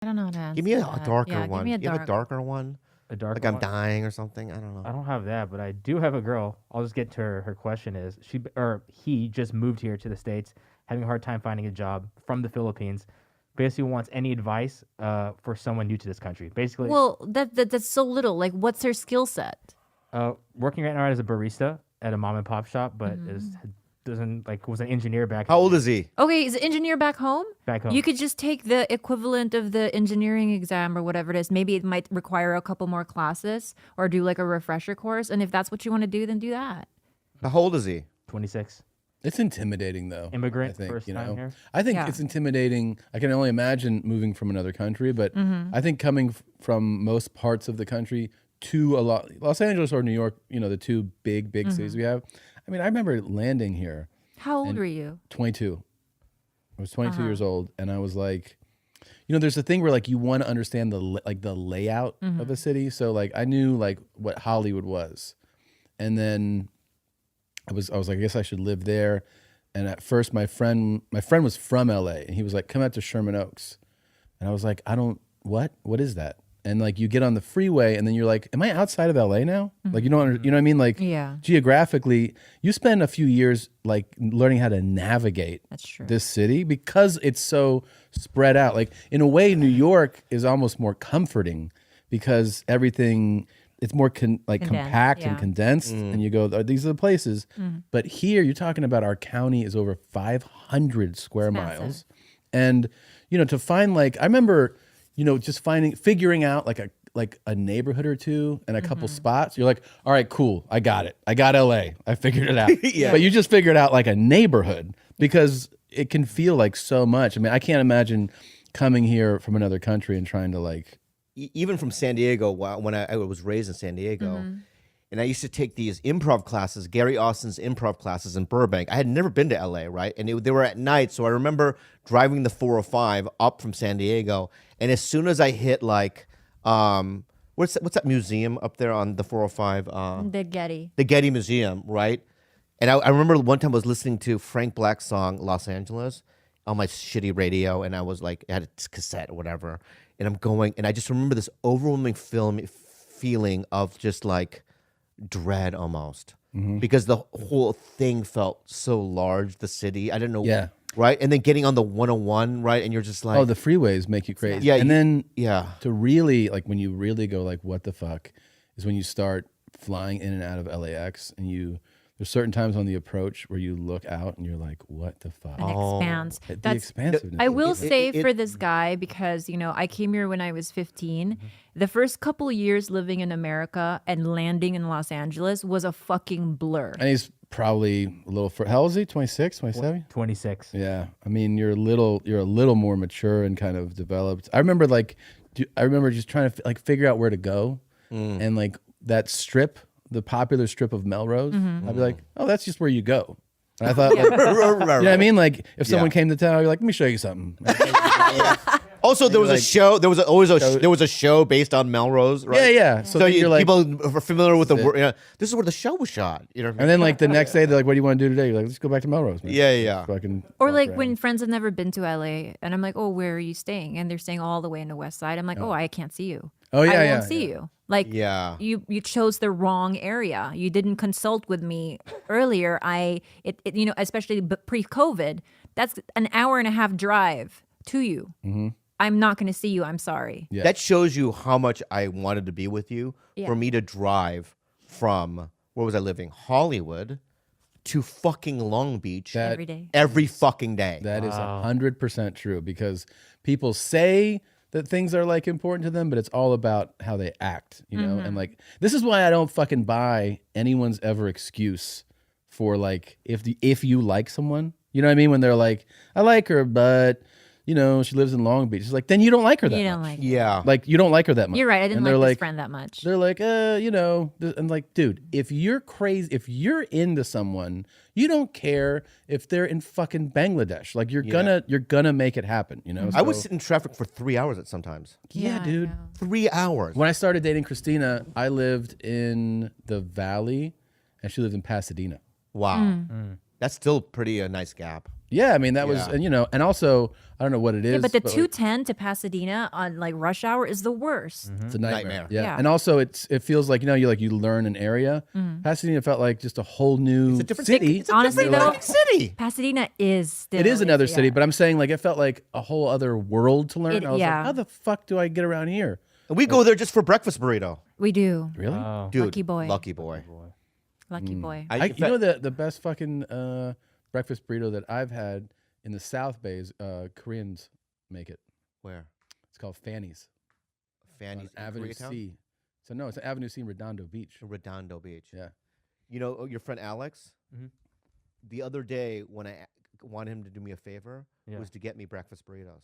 I don't know how to answer Give me a that. darker Yeah, one. give me a You have a dark. darker one? A dark Like I'm one. dying or something? I don't know. I don't have that, but I do have a girl. I'll just get to her. Her question is he just moved here to the States, having a hard time finding a job from the Philippines. Basically wants any advice for someone new to this country. Basically, Well, that's so little. Like, what's her skill set? working right now as a barista at a mom and pop shop, but was an engineer How old is he? Okay, is an engineer back home? back home. You could just take the equivalent of the engineering exam or whatever it is. Maybe it might require a couple more classes or do like a refresher course. And if that's what you want to do, then do that. How old is he? 26. It's intimidating, though. Immigrant, I think, first time here? I think Yeah. it's intimidating. I can only imagine moving from another country, but I think coming from most parts of the country to Los Angeles or New York, the two big cities we have. I mean, I remember landing here, How old were you? 22. I was 22 years old, and I was like, there's a thing where like you want to understand the layout of a city. So like I knew like what Hollywood was, and then I was like, I guess I should live there. And at first, my friend was from LA, and he was like, come out to Sherman Oaks, and I was like, what is that? And like you get on the freeway, and then you're like, am I outside of LA now? Like you know what I mean? Like Yeah. geographically, you spend a few years like learning how to navigate That's true. this city because it's so spread out. Like in a way, New York is almost more comforting because everything it's more compact and yeah. condensed, and you go, these are the places. But here, you're talking about our county is over 500 square miles, and to find like I remember, just figuring out like a neighborhood or two and a couple spots. You're like, all right, cool, I got it. I got LA. I figured it out. Yeah. But you just figured out like a neighborhood because it can feel like so much. I mean, I can't imagine coming here from another country and trying to like. Even from San Diego, when I was raised in San Diego, and I used to take these improv classes, Gary Austin's improv classes in Burbank. I had never been to LA, right? And they were at night. So I remember driving the 405 up from San Diego. And as soon as I hit like, what's that museum up there on the 405? The Getty. The Getty Museum, right? And I remember one time I was listening to Frank Black's song, Los Angeles, on my shitty radio. And I was like, I had a cassette or whatever. And I'm going, and I just remember this overwhelming feeling of just like dread almost. Because the whole thing felt so large, the city. I didn't know. Yeah. Right? And then getting on the 101, right? And you're just like. Oh, the freeways make you crazy. Yeah, and then to really, like when you really go like, what the fuck, is when you start flying in and out of LAX and there's certain times on the approach where you look out and you're like, what the fuck? And expands. The expansiveness. I will of it. say for this guy, because, I came here when I was 15. The first couple years living in America and landing in Los Angeles was a fucking blur. And he's probably a little, how old is he? 26, 27? 26. Yeah. I mean, you're a little more mature and kind of developed. I remember just trying to like figure out where to go and like that strip, the popular strip of Melrose, I'd be like, oh, that's just where you go. And I thought, like, you know what I mean? Like if someone came to town, I'd be like, let me show you something. Also, there was a show. There was a show based on Melrose, right? Yeah. So you're like, people are familiar with the word. This is where the show was shot. and then like the next day, they're like, what do you want to do today? You're like, let's go back to Melrose, man. Yeah. Fucking Or walk like around. when friends have never been to LA and I'm like, oh, where are you staying? And they're staying all the way in the West Side. I'm like, oh, I can't see you. Oh, yeah, I yeah, won't see you. Like, Yeah. you chose the wrong area. You didn't consult with me earlier. Especially pre-COVID, that's an hour and a half drive to you. I'm not going to see you. I'm sorry. Yeah. That shows you how much I wanted to be with you. Yeah. For me to drive from where was I living? Hollywood to fucking Long Beach Every day. every fucking day. That is 100% true because people say that things are like important to them, but it's all about how they act, And like this is why I don't fucking buy anyone's ever excuse for like if you like someone, you know what I mean? When they're like, I like her, but she lives in Long Beach. It's like then you don't like her that You much. don't like it. Yeah. Like you don't like her that much. You're right. I didn't And they're like this friend that much. They're like, and like, dude, if you're crazy, if you're into someone, you don't care if they're in fucking Bangladesh. Like you're gonna make it happen, I would sit in traffic for 3 hours at sometimes. Yeah, I dude. know. 3 hours. When I started dating Christina, I lived in the Valley, and she lived in Pasadena. Wow. That's still pretty a nice gap. Yeah, I mean that was, Yeah. and and also I don't know what it is. Yeah, but the like, 210 to Pasadena on like rush hour is the worst. it's a nightmare. Nightmare. Yeah. Yeah. And also it feels like you learn an area. Pasadena felt like just a whole new It's a different city. It's a Honestly, different though, fucking city. Pasadena is still. It is another city, yeah. but I'm saying like it felt like a whole other world to learn. I was yeah. like, how the fuck do I get around here? And we go there just for breakfast burrito. We do. Really? Oh, Dude, Lucky boy. Lucky boy. Lucky boy. You know the best fucking breakfast burrito that I've had in the South Bay is Koreans make it. Where? It's called Fanny's. Fanny's on Avenue Koreatown? C. So no, it's Avenue C in Redondo Beach. Redondo Beach. Yeah. You know your friend Alex? Mhm. The other day when I wanted him to do me a favor Yeah. was to get me breakfast burritos.